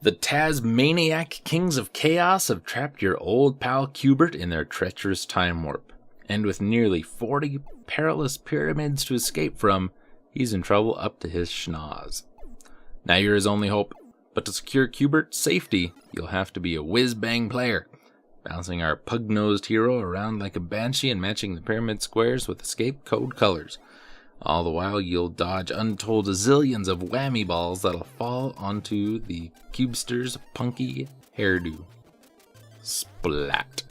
The Tasmaniac Kings of Chaos have trapped your old pal QBert in their treacherous time warp. And with nearly 40 perilous pyramids to escape from, he's in trouble up to his schnoz. Now you're his only hope, but to secure QBert's safety, you'll have to be a whiz-bang player, bouncing our pug-nosed hero around like a banshee and matching the pyramid squares with escape code colors. All the while, you'll dodge untold zillions of whammy balls that'll fall onto the cubster's punky hairdo. Splat.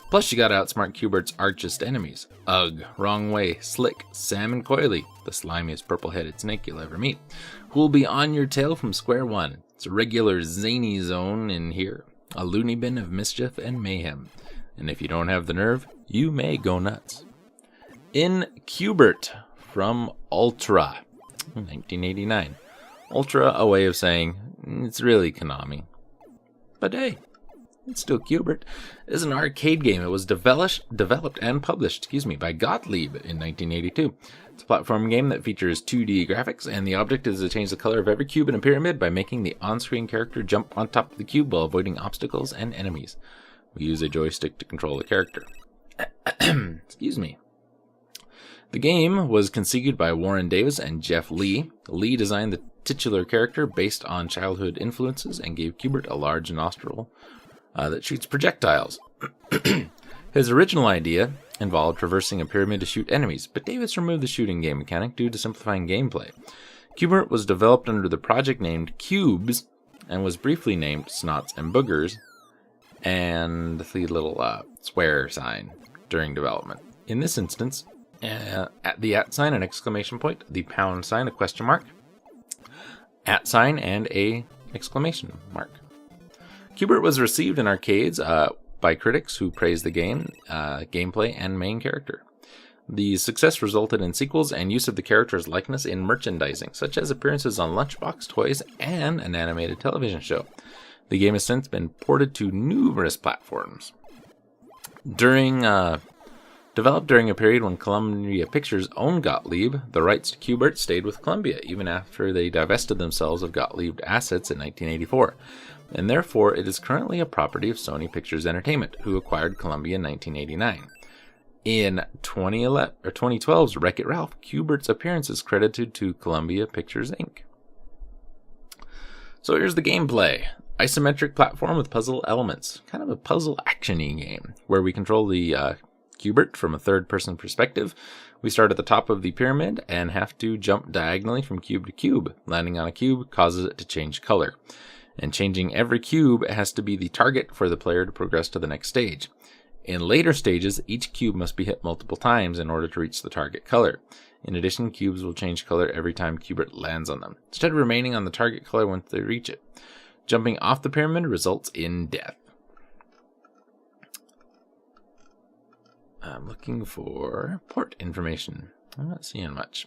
Plus, you gotta outsmart QBert's archest enemies. Ugh, Wrong Way, Slick, Sam, and Coily, the slimiest purple-headed snake you'll ever meet, who'll be on your tail from square one. It's a regular zany zone in here, a loony bin of mischief and mayhem. And if you don't have the nerve, you may go nuts. In QBert, from Ultra, 1989. Ultra, a way of saying, it's really Konami. But hey, it's still QBert. It is an arcade game. It was developed and published, by Gottlieb in 1982. It's a platform game that features 2D graphics, and the object is to change the color of every cube in a pyramid by making the on-screen character jump on top of the cube while avoiding obstacles and enemies. We use a joystick to control the character. Excuse me. The game was conceived by Warren Davis and Jeff Lee. Lee designed the titular character based on childhood influences and gave QBert a large nostril that shoots projectiles. His original idea involved traversing a pyramid to shoot enemies, but Davis removed the shooting game mechanic due to simplifying gameplay. QBert was developed under the project named Cubes and was briefly named Snots and Boogers and the little swear sign during development. In this instance, at the @ sign, an exclamation point, the pound sign, a question mark, @ sign, and a exclamation mark. QBert was received in arcades by critics who praised the game, gameplay, and main character. The success resulted in sequels and use of the character's likeness in merchandising, such as appearances on Lunchbox toys and an animated television show. The game has since been ported to numerous platforms. Developed during a period when Columbia Pictures owned Gottlieb, the rights to QBert stayed with Columbia even after they divested themselves of Gottlieb assets in 1984, and therefore it is currently a property of Sony Pictures Entertainment, who acquired Columbia in 1989. In 2012's Wreck-It Ralph, QBert's appearance is credited to Columbia Pictures Inc. So here's the gameplay. Isometric platform with puzzle elements. Kind of a puzzle action-y game, where we control the QBert from a third-person perspective. We start at the top of the pyramid and have to jump diagonally from cube to cube. Landing on a cube causes it to change color. And changing every cube has to be the target for the player to progress to the next stage. In later stages, each cube must be hit multiple times in order to reach the target color. In addition, cubes will change color every time QBert lands on them, instead of remaining on the target color once they reach it. Jumping off the pyramid results in death. I'm looking for port information. I'm not seeing much.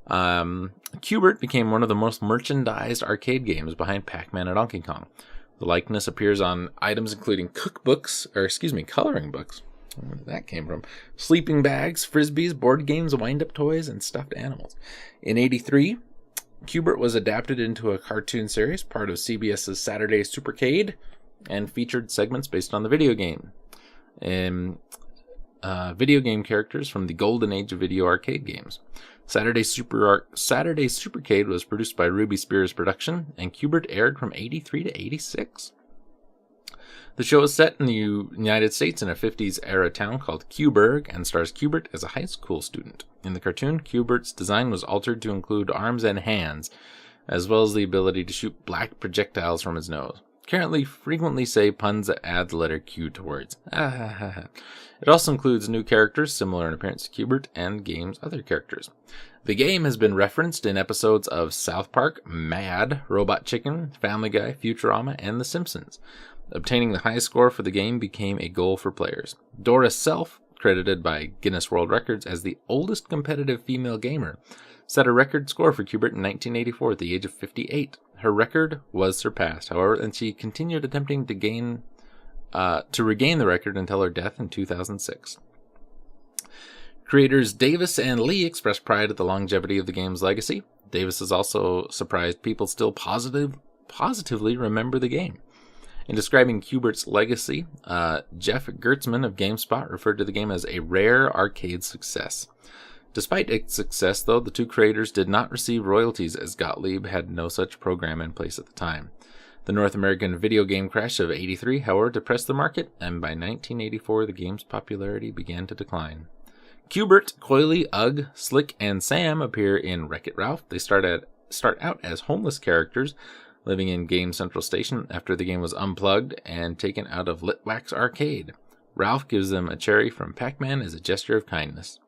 QBert became one of the most merchandised arcade games behind Pac-Man and Donkey Kong. The likeness appears on items including coloring books. I don't know where that came from. Sleeping bags, frisbees, board games, wind-up toys, and stuffed animals. In '83, QBert was adapted into a cartoon series, part of CBS's Saturday Supercade, and featured segments based on the video game. Video game characters from the golden age of video arcade games. Saturday Supercade was produced by Ruby Spears Production, and QBert aired from '83 to '86. The show is set in the United States in a 50s era town called Qberg and stars QBert as a high school student. In the cartoon, QBert's design was altered to include arms and hands, as well as the ability to shoot black projectiles from his nose. Currently frequently say puns that add the letter Q to words. It also includes new characters similar in appearance to QBert and game's other characters. The game has been referenced in episodes of South Park, Mad, Robot Chicken, Family Guy, Futurama, and The Simpsons. Obtaining the highest score for the game became a goal for players. Dora Self, credited by Guinness World Records as the oldest competitive female gamer, set a record score for QBert in 1984 at the age of 58. Her record was surpassed, however, and she continued attempting to regain the record until her death in 2006. Creators Davis and Lee expressed pride at the longevity of the game's legacy. Davis has also surprised people still positively positively remember the game. In describing QBert's legacy, Jeff Gertzman of GameSpot referred to the game as a rare arcade success. Despite its success, though, the two creators did not receive royalties as Gottlieb had no such program in place at the time. The North American video game crash of '83, however, depressed the market, and by 1984 the game's popularity began to decline. QBert, Coily, Ugg, Slick, and Sam appear in Wreck-It Ralph. They start out as homeless characters, living in Game Central Station after the game was unplugged and taken out of Litwax Arcade. Ralph gives them a cherry from Pac-Man as a gesture of kindness.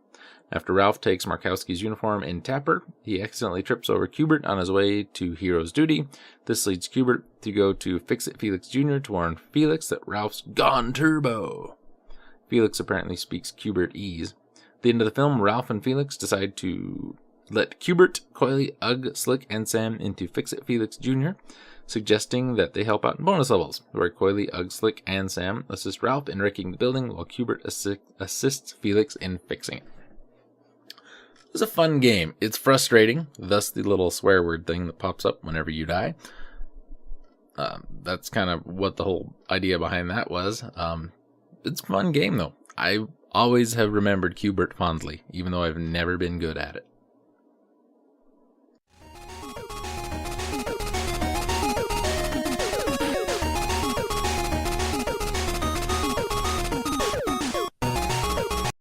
After Ralph takes Markowski's uniform in Tapper, he accidentally trips over QBert on his way to Hero's Duty. This leads QBert to go to Fix-It Felix Jr. to warn Felix that Ralph's gone turbo. Felix apparently speaks QBertese. At the end of the film, Ralph and Felix decide to let QBert, Coily, Ugg, Slick, and Sam into Fix-It Felix Jr., suggesting that they help out in bonus levels, where Coily, Ugg, Slick, and Sam assist Ralph in wrecking the building, while QBert assists Felix in fixing it. It's a fun game. It's frustrating, thus the little swear word thing that pops up whenever you die. That's kind of what the whole idea behind that was. It's a fun game, though. I always have remembered QBert fondly, even though I've never been good at it.